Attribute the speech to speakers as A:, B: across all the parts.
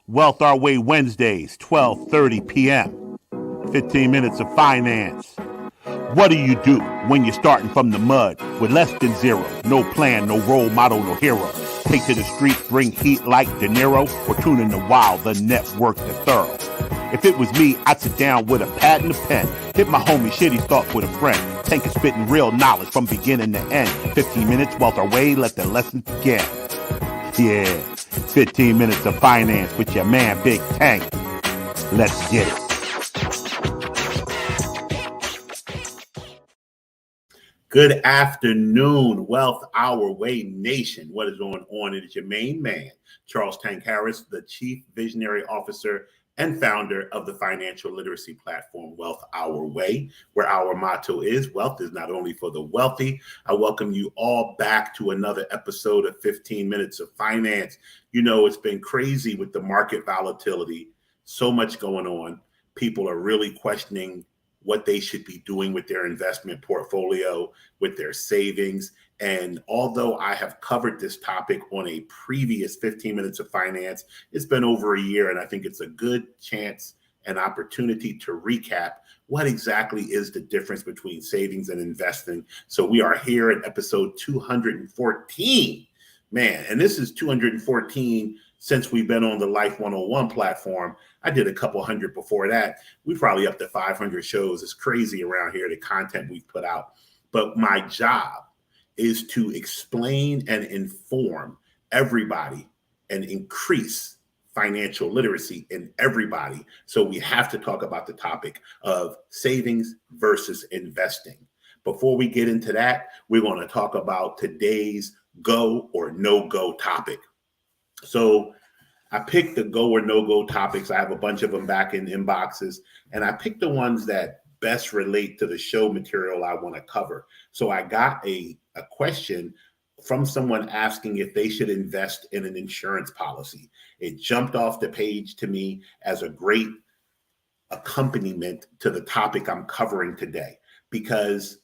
A: Wealth Our Way Wednesdays, 12:30 p.m. 15 minutes of finance. What do you do when you're starting from the mud with less than zero? No plan, no role model, no hero. Take to the streets, bring heat like De Niro, or tune in to Wild, the network, the thorough. If it was me, I'd sit down with a pad and a pen, hit my homie Shitty's thoughts with a friend. Tank is spitting real knowledge from beginning to end. 15 minutes, Wealth Our Way, let the lessons begin. Yeah, 15 minutes of finance with your man Big Tank. Let's get it. Good afternoon, Wealth Our Way Nation. What is going on? It is your main man, Charles Tank Harris, the Chief Visionary Officer and founder of the financial literacy platform, Wealth Our Way, where our motto is, wealth is not only for the wealthy. I welcome you all back to another episode of 15 Minutes of Finance. You know, it's been crazy with the market volatility, so much going on. People are really questioning what they should be doing with their investment portfolio, with their savings. And although I have covered this topic on a previous 15 Minutes of Finance, it's been over a year, and I think it's a good chance and opportunity to recap what exactly is the difference between savings and investing. So we are here at episode 214. Man, and this is 214 since we've been on the Life 101 platform. I did a couple hundred before that. We're probably up to 500 shows. It's crazy around here, the content we've put out. But my job is to explain and inform everybody and increase financial literacy in everybody. So we have to talk about the topic of savings versus investing. Before we get into that, we're going to talk about today's go or no-go topic. So I picked the go or no-go topics. I have a bunch of them back in inboxes, and I picked the ones that best relate to the show material I want to cover. So I got a question from someone asking if they should invest in an insurance policy. It jumped off the page to me as a great accompaniment to the topic I'm covering today, because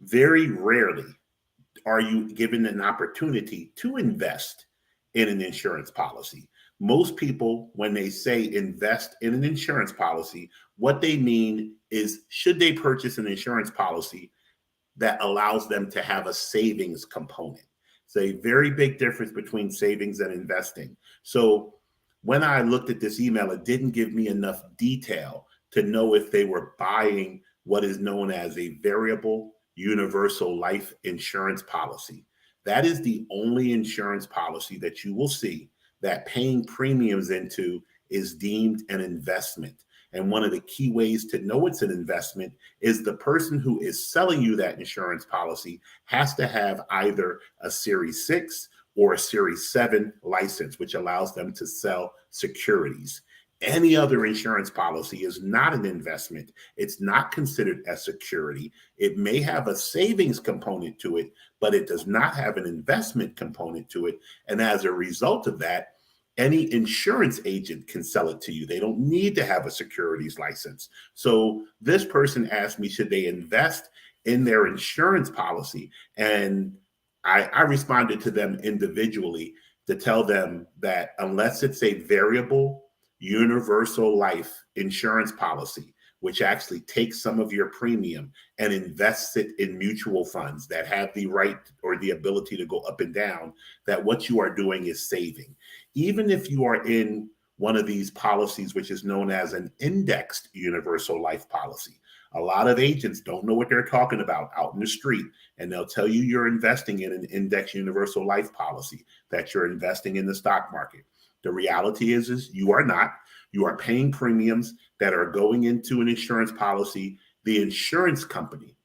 A: very rarely are you given an opportunity to invest in an insurance policy. Most people, when they say invest in an insurance policy, what they mean is, should they purchase an insurance policy that allows them to have a savings component? It's a very big difference between savings and investing. So when I looked at this email, it didn't give me enough detail to know if they were buying what is known as a variable universal life insurance policy. That is the only insurance policy that you will see that paying premiums into is deemed an investment. And one of the key ways to know it's an investment is the person who is selling you that insurance policy has to have either a Series 6 or a Series 7 license, which allows them to sell securities. Any other insurance policy is not an investment. It's not considered as security. It may have a savings component to it, but it does not have an investment component to it. And as a result of that, any insurance agent can sell it to you. They don't need to have a securities license. So this person asked me, should they invest in their insurance policy? And I responded to them individually to tell them that unless it's a variable universal life insurance policy, which actually takes some of your premium and invests it in mutual funds that have the right or the ability to go up and down, that what you are doing is saving. Even if you are in one of these policies, which is known as an indexed universal life policy, a lot of agents don't know what they're talking about out in the street, and they'll tell you you're investing in an indexed universal life policy, that you're investing in the stock market. The reality is you are not. You are paying premiums that are going into an insurance policy. The insurance company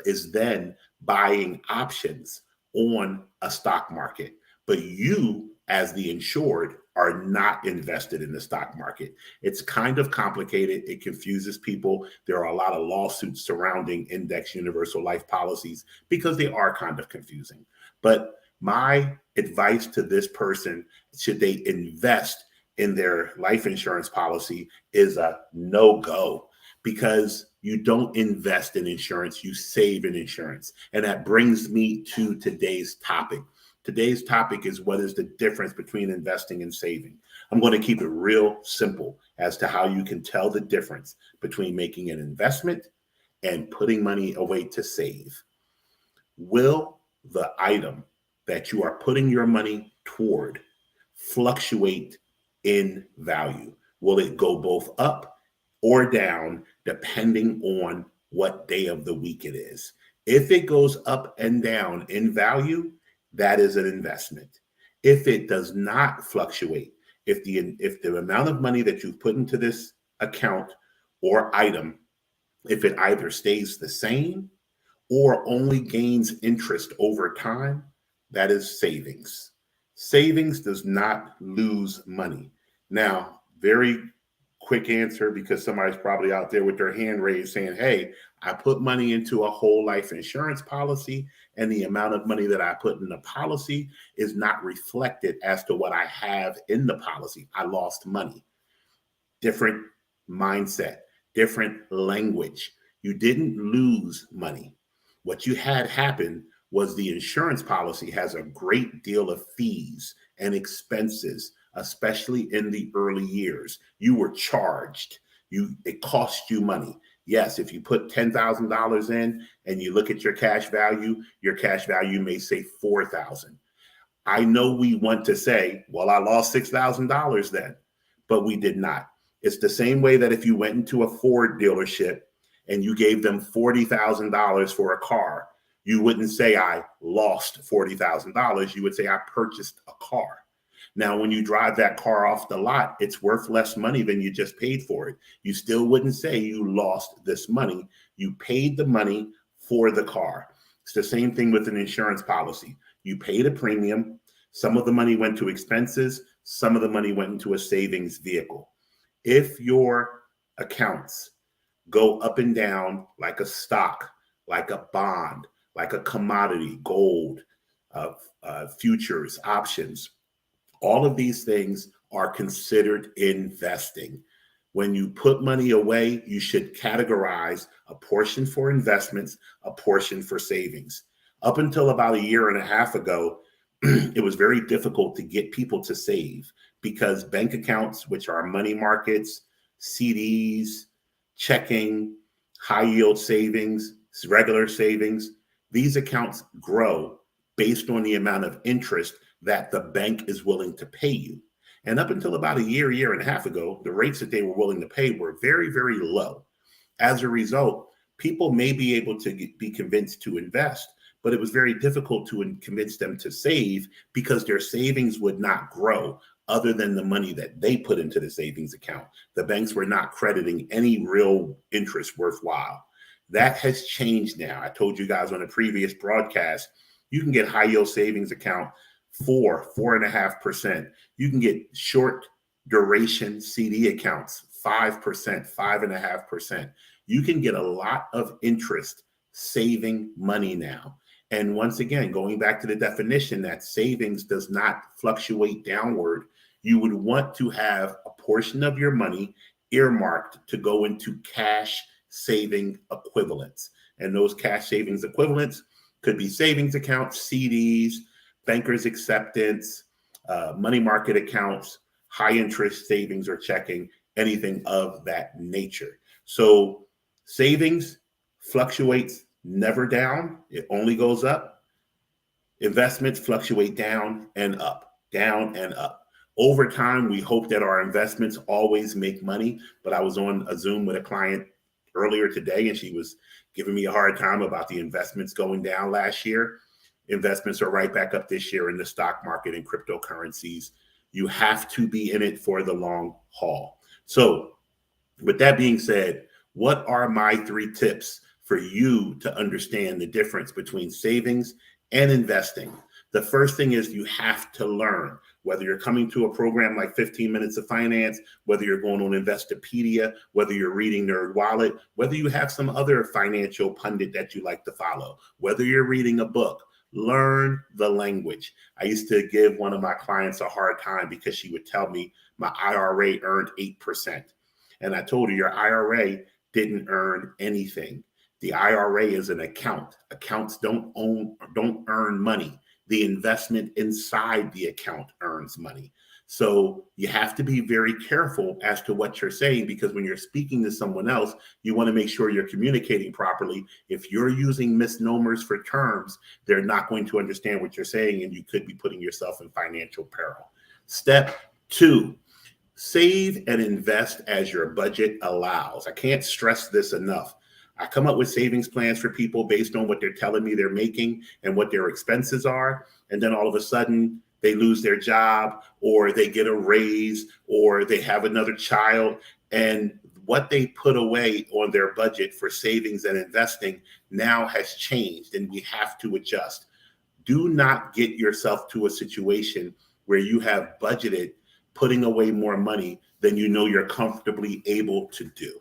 A: is then buying options on a stock market, but you, as the insured, are not invested in the stock market. It's kind of complicated. It confuses people. There are a lot of lawsuits surrounding index universal life policies because they are kind of confusing. But my advice to this person, should they invest in their life insurance policy, is a no-go, because you don't invest in insurance, you save in insurance. And that brings me to today's topic. Today's topic is what is the difference between investing and saving. I'm going to keep it real simple as to how you can tell the difference between making an investment and putting money away to save. Will the item that you are putting your money toward fluctuate in value? Will it go both up or down depending on what day of the week it is? If it goes up and down in value, that is an investment. If it does not fluctuate, if the amount of money that you've put into this account or item, if it either stays the same or only gains interest over time, that is savings. Savings does not lose money. Now, very quick answer, because somebody's probably out there with their hand raised saying, hey, I put money into a whole life insurance policy, and the amount of money that I put in the policy is not reflected as to what I have in the policy. I lost money. Different mindset, different language. You didn't lose money. What you had happen was the insurance policy has a great deal of fees and expenses, especially in the early years. You were charged. It cost you money. Yes, if you put $10,000 in and you look at your cash value may say $4,000. I know we want to say, well, I lost $6,000 then, but we did not. It's the same way that if you went into a Ford dealership and you gave them $40,000 for a car, you wouldn't say I lost $40,000. You would say I purchased a car. Now, when you drive that car off the lot, it's worth less money than you just paid for it. You still wouldn't say you lost this money. You paid the money for the car. It's the same thing with an insurance policy. You paid a premium. Some of the money went to expenses. Some of the money went into a savings vehicle. If your accounts go up and down like a stock, like a bond, like a commodity, gold, futures, options, all of these things are considered investing. When you put money away, you should categorize a portion for investments, a portion for savings. Up until about a year and a half ago, it was very difficult to get people to save because bank accounts, which are money markets, CDs, checking, high yield savings, regular savings, these accounts grow based on the amount of interest that the bank is willing to pay you. And up until about a year and a half ago, the rates that they were willing to pay were very, very low. As a result, people may be able to be convinced to invest, but it was very difficult to convince them to save because their savings would not grow other than the money that they put into the savings account. The banks were not crediting any real interest worthwhile. That has changed now. I told you guys on a previous broadcast, you can get high yield savings account 4.5%. You can get short duration CD accounts 5%, 5.5%. You can get a lot of interest saving money now. And once again, going back to the definition that savings does not fluctuate downward, you would want to have a portion of your money earmarked to go into cash saving equivalents. And those cash savings equivalents could be savings accounts, CDs, banker's acceptance, money market accounts, high interest savings or checking, anything of that nature. So savings fluctuates never down. It only goes up. Investments fluctuate down and up, down and up. Over time, we hope that our investments always make money. But I was on a Zoom with a client earlier today, and she was giving me a hard time about the investments going down last year. Investments are right back up this year in the stock market and cryptocurrencies. You have to be in it for the long haul. So with that being said, what are my 3 tips for you to understand the difference between savings and investing? The first thing is you have to learn. Whether you're coming to a program like 15 Minutes of Finance, whether you're going on Investopedia, whether you're reading NerdWallet, whether you have some other financial pundit that you like to follow, whether you're reading a book, learn the language. I used to give one of my clients a hard time because she would tell me my IRA earned 8%. And I told her your IRA didn't earn anything. The IRA is an account. Accounts don't earn money. The investment inside the account earns money. So you have to be very careful as to what you're saying, because when you're speaking to someone else, you want to make sure you're communicating properly. If you're using misnomers for terms, they're not going to understand what you're saying, and you could be putting yourself in financial peril. Step 2, save and invest as your budget allows. I can't stress this enough. I come up with savings plans for people based on what they're telling me they're making and what their expenses are. And then all of a sudden, they lose their job, or they get a raise, or they have another child, and what they put away on their budget for savings and investing now has changed, and we have to adjust. Do not get yourself to a situation where you have budgeted putting away more money than you know you're comfortably able to do.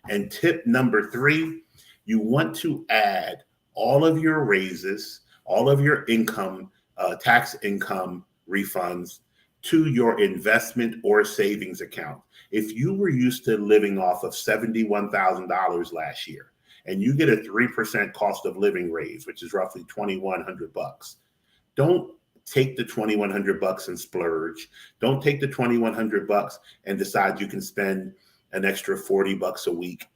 A: And tip number 3, you want to add all of your raises, all of your income, tax income refunds to your investment or savings account. If you were used to living off of $71,000 last year, and you get a 3% cost of living raise, which is roughly $2,100, don't take the $2,100 and splurge. Don't take the $2,100 and decide you can spend an extra $40 a week.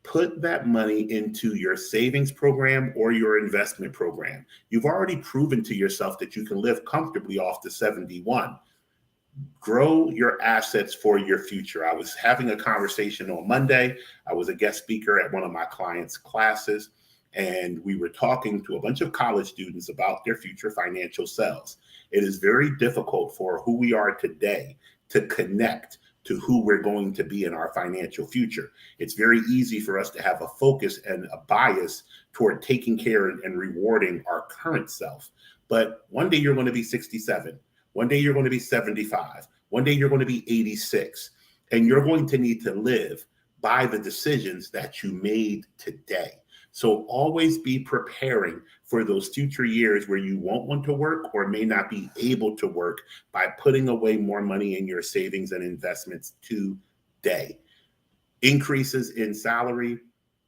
A: Put that money into your savings program or your investment program. You've already proven to yourself that you can live comfortably off the 71. Grow your assets for your future. I was having a conversation on Monday. I was a guest speaker at one of my clients' classes, and we were talking to a bunch of college students about their future financial selves. It is very difficult for who we are today to connect to who we're going to be in our financial future. It's very easy for us to have a focus and a bias toward taking care and rewarding our current self. But one day you're going to be 67. One day you're going to be 75. One day you're going to be 86. And you're going to need to live by the decisions that you made today. So always be preparing for those future years where you won't want to work or may not be able to work by putting away more money in your savings and investments today. Increases in salary,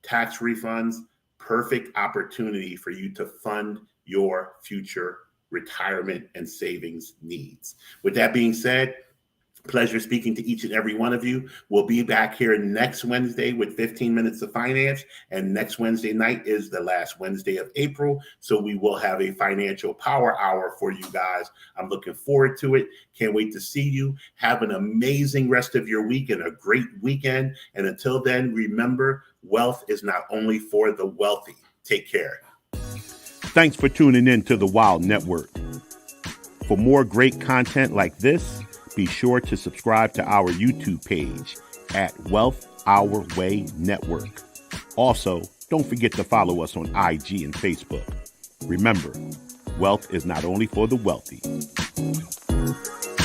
A: tax refunds, perfect opportunity for you to fund your future retirement and savings needs. With that being said, pleasure speaking to each and every one of you. We'll be back here next Wednesday with 15 Minutes of Finance. And next Wednesday night is the last Wednesday of April. So we will have a financial power hour for you guys. I'm looking forward to it. Can't wait to see you. Have an amazing rest of your week and a great weekend. And until then, remember, wealth is not only for the wealthy. Take care.
B: Thanks for tuning in to the Wild Network. For more great content like this, be sure to subscribe to our YouTube page at Wealth Our Way Network. Also, don't forget to follow us on IG and Facebook. Remember, wealth is not only for the wealthy.